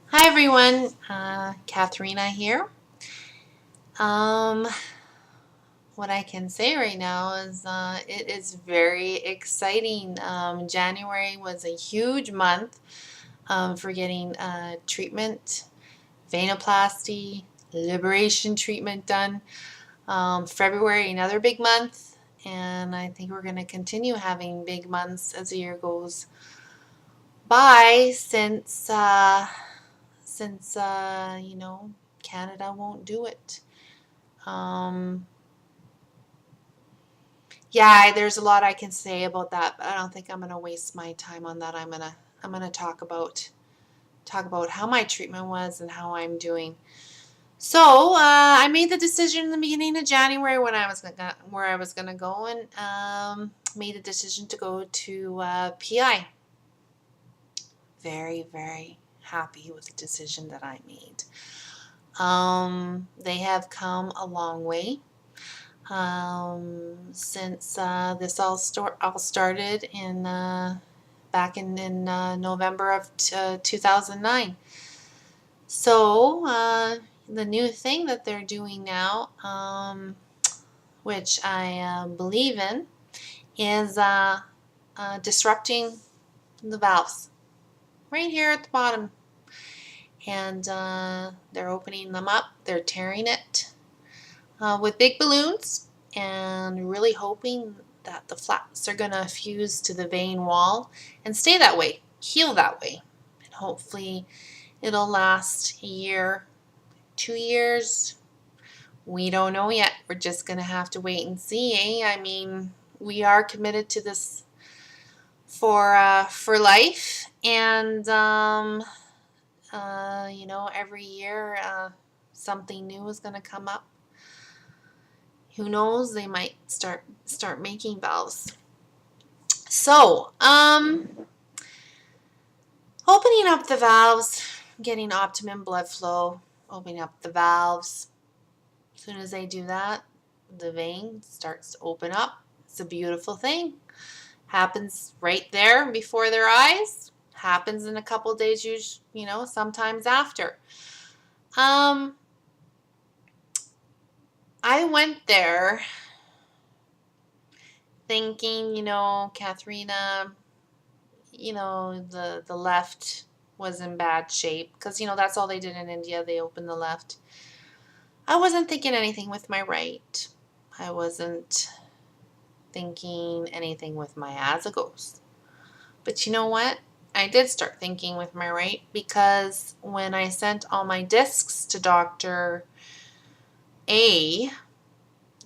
Hi everyone, Katharina here. Um, what I can say right now is it is very exciting. January was a huge month for getting treatment, Veinoplasty, liberation treatment done. February, another big month, and I think we're going to continue having big months as the year goes by since Canada won't do it. Um, yeah, there's a lot I can say about that, but I don't think I'm gonna waste my time on that. I'm gonna talk about how my treatment was and how I'm doing. So I made the decision in the beginning of January when I was where I was gonna go, and made a decision to go to PI. Very, very happy with the decision that I made. They have come a long way since this all started in back in November of 2009. So the new thing that they're doing now, which I believe in, is disrupting the valves right here at the bottom, and they're opening them up. They're tearing it with big balloons and really hoping that the flaps are going to fuse to the vein wall and stay that way, heal that way. And hopefully it'll last a year, 2 years. We don't know yet. We're just going to have to wait and see. I mean, we are committed to this for life, and every year something new is going to come up. Who knows? They might start making valves. So, opening up the valves, getting optimum blood flow, opening up the valves. As soon as they do that, the vein starts to open up. It's a beautiful thing. Happens right there before their eyes. Happens in a couple days, sometimes after. I went there thinking, Katharina, the left was in bad shape because, that's all they did in India. They opened the left. I wasn't thinking anything with my right. I wasn't thinking anything with my azygos. But you know what? I did start thinking with my right because when I sent all my discs to Dr. A,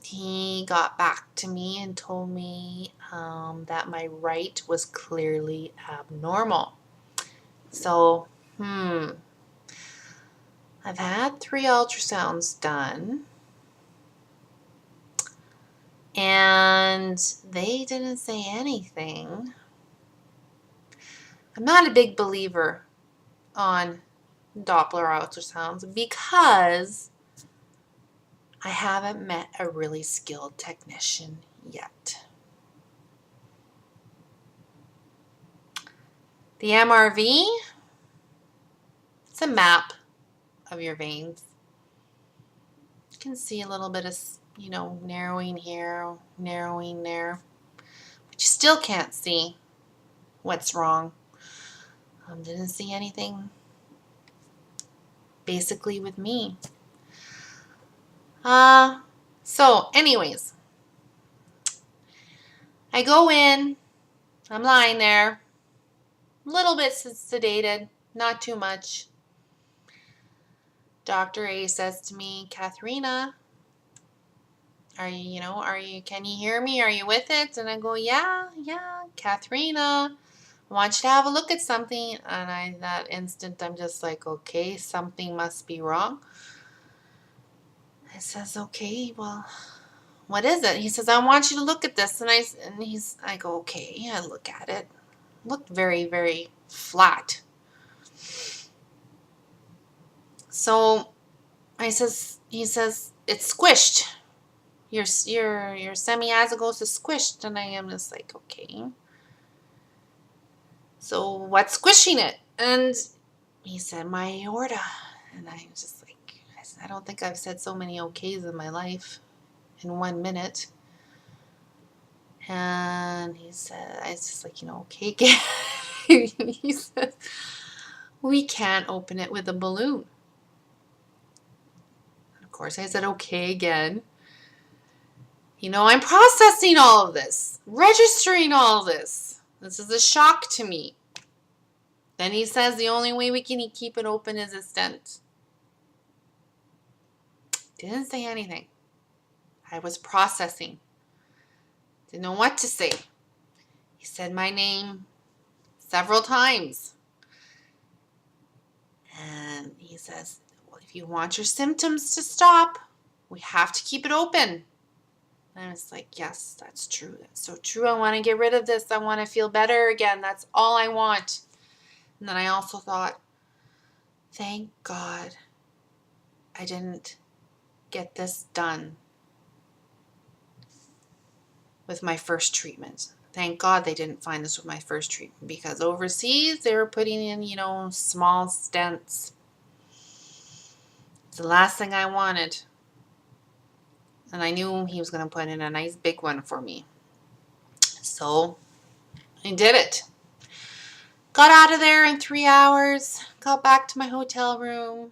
he got back to me and told me that my right was clearly abnormal. So, I've had 3 ultrasounds done, and they didn't say anything. I'm not a big believer on Doppler ultrasounds because I haven't met a really skilled technician yet. The MRV, it's a map of your veins. You can see a little bit of, narrowing here, narrowing there, but you still can't see what's wrong. Didn't see anything basically with me. So anyways, I go in, I'm lying there, a little bit sedated, not too much. Dr. A says to me, Katharina, can you hear me? Are you with it? And I go, yeah, Katharina, I want you to have a look at something. And that instant, I'm just like, okay, something must be wrong. I says, okay, well, what is it? He says, I want you to look at this. And I go, okay, I look at it. It looked very, very flat. So he says, it's squished. Your semi-azygos is squished. And I am just like, okay. So what's squishing it? And he said, my aorta. And I was just like, I don't think I've said so many okays in my life in 1 minute. And he said, I was just like, okay, again. He said, we can't open it with a balloon. And of course, I said, okay, again. I'm processing all of this, registering all this. This is a shock to me. Then he says the only way we can keep it open is a stent. Didn't say anything. I was processing. Didn't know what to say. He said my name several times. And he says, well, if you want your symptoms to stop, we have to keep it open. And I was like, yes, that's true. That's so true. I want to get rid of this. I want to feel better again. That's all I want. And then I also thought, thank God I didn't get this done with my first treatment. Thank God they didn't find this with my first treatment, because overseas they were putting in, small stents. It's the last thing I wanted. And I knew he was going to put in a nice big one for me. So I did it. Got out of there in 3 hours. Got back to my hotel room.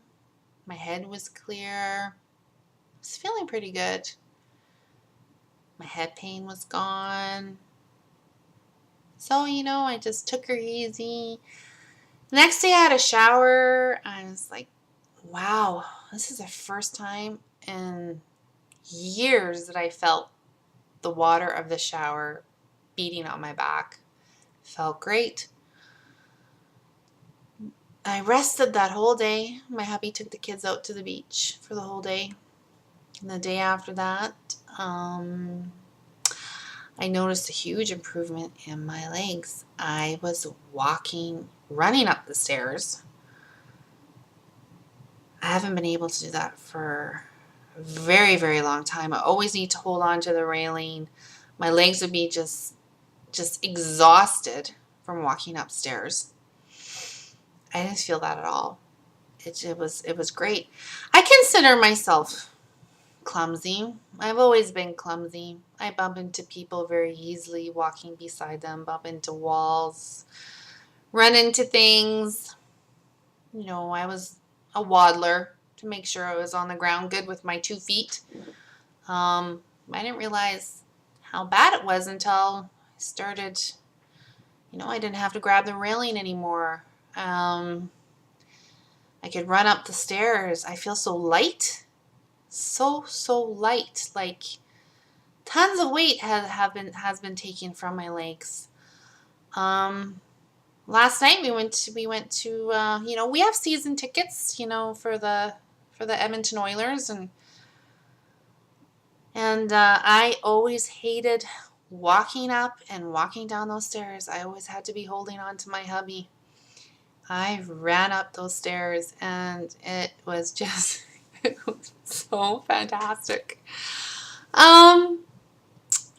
My head was clear. I was feeling pretty good. My head pain was gone. So, I just took her easy. The next day I had a shower. I was like, wow, this is the first time in years that I felt the water of the shower beating on my back. Felt great. I rested that whole day. My hubby took the kids out to the beach for the whole day. And the day after that, I noticed a huge improvement in my legs. I was running up the stairs. I haven't been able to do that for a very, very long time. I always need to hold on to the railing. My legs would be just exhausted from walking upstairs. I didn't feel that at all. It was great. I consider myself clumsy. I've always been clumsy. I bump into people very easily walking beside them, bump into walls, run into things. I was a waddler to make sure I was on the ground good with my 2 feet. I didn't realize how bad it was until I started, I didn't have to grab the railing anymore. I could run up the stairs. I feel so light. So light. Like tons of weight has been taken from my legs. Last night we went to we have season tickets, for the Edmonton Oilers, and I always hated walking up and walking down those stairs. I always had to be holding on to my hubby. I ran up those stairs and it was just it was so fantastic.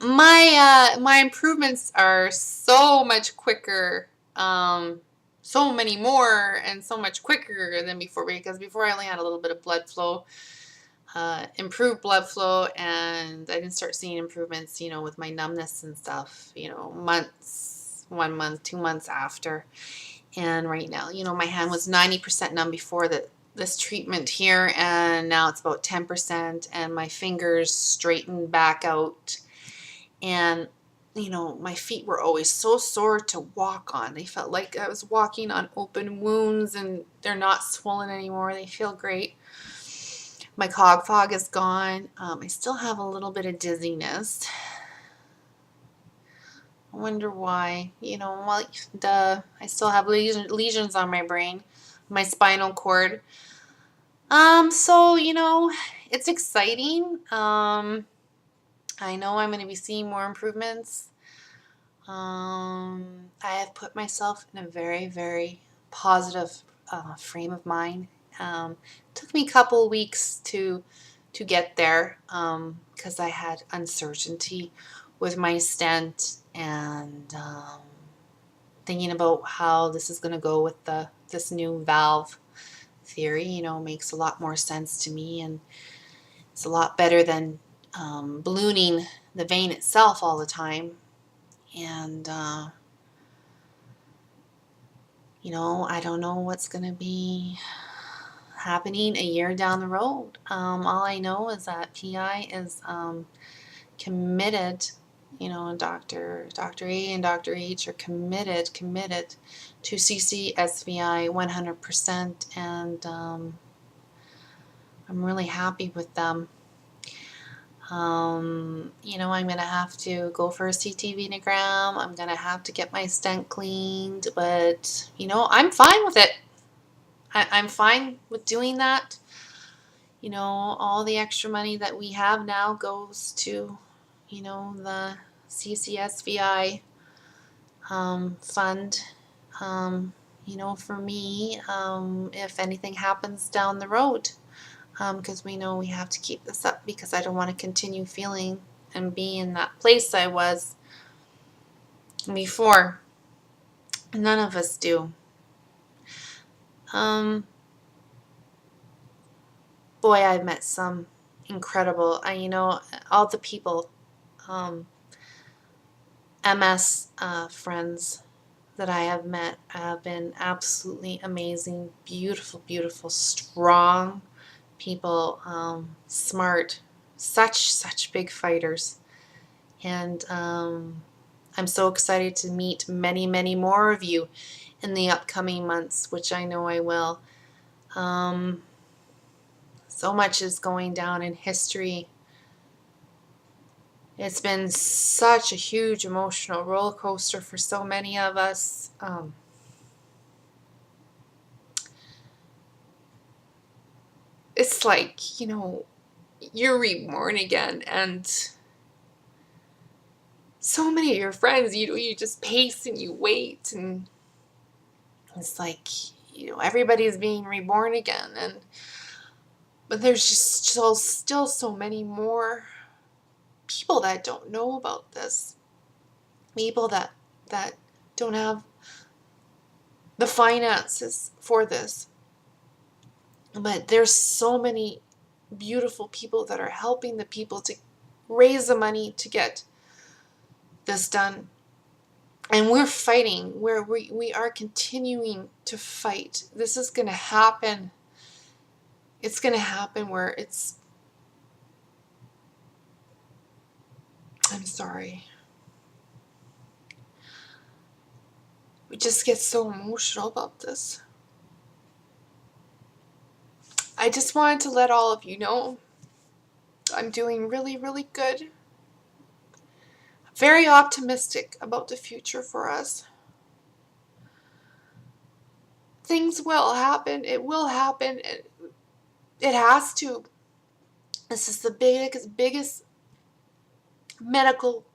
My improvements are so much quicker, so many more and so much quicker than before, because before I only had a little bit of blood flow, improved blood flow, and I didn't start seeing improvements, with my numbness and stuff, 1 month, 2 months after. And right now, my hand was 90% numb before this treatment here, and now it's about 10%, and my fingers straightened back out. And, my feet were always so sore to walk on. They felt like I was walking on open wounds, and they're not swollen anymore. They feel great. My cog fog is gone. I still have a little bit of dizziness. I wonder why. I still have lesions on my brain, my spinal cord. So, it's exciting. I know I'm going to be seeing more improvements. I have put myself in a very, very positive frame of mind. Took me a couple of weeks to get there, because I had uncertainty with my stent, and thinking about how this is going to go with this new valve theory. You know, makes a lot more sense to me, and it's a lot better than ballooning the vein itself all the time. And you know, I don't know what's going to be happening a year down the road. All I know is that PI is committed, you know, Dr. A and Dr. H are committed to CCSVI 100%, and I'm really happy with them. You know, I'm going to have to go for a CT venogram. I'm going to have to get my stent cleaned, but, you know, I'm fine with it. I'm fine with doing that. You know, all the extra money that we have now goes to, you know, the CCSVI fund. You know, for me, if anything happens down the road, because we know we have to keep this up, because I don't want to continue feeling and be in that place I was before. None of us do. Boy, I've met some incredible, you know, all the people, MS friends that I have met have been absolutely amazing, beautiful, beautiful, strong people, smart, such big fighters. And I'm so excited to meet many, many more of you in the upcoming months, which I know I will. So much is going down in history. It's been such a huge emotional roller coaster for so many of us. It's like, you know, you're reborn again, and so many of your friends, you know, you just pace and you wait, and it's like, you know, everybody's being reborn again, but there's just still so many more people that don't know about this, people that don't have the finances for this. But there's so many beautiful people that are helping the people to raise the money to get this done. And we're fighting, we are continuing to fight. This is going to happen. It's going to happen where I'm sorry. We just get so emotional about this. I just wanted to let all of you know I'm doing really, really good. Very optimistic about the future for us. Things will happen. It will happen. It has to. This is the biggest medical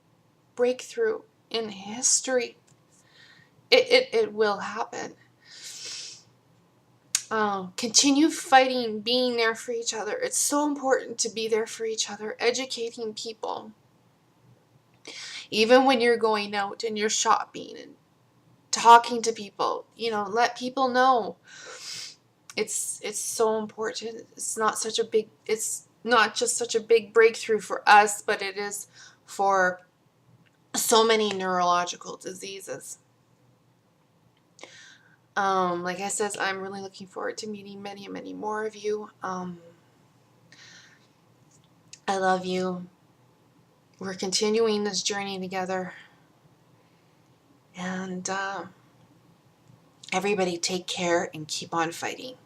breakthrough in history. It will happen. Continue fighting, being there for each other. It's so important to be there for each other, educating people. Even when you're going out and you're shopping and talking to people, you know, let people know. It's so important. It's not just such a big breakthrough for us, but it is for so many neurological diseases. Like I said, I'm really looking forward to meeting many, many more of you. I love you. We're continuing this journey together. And everybody take care and keep on fighting.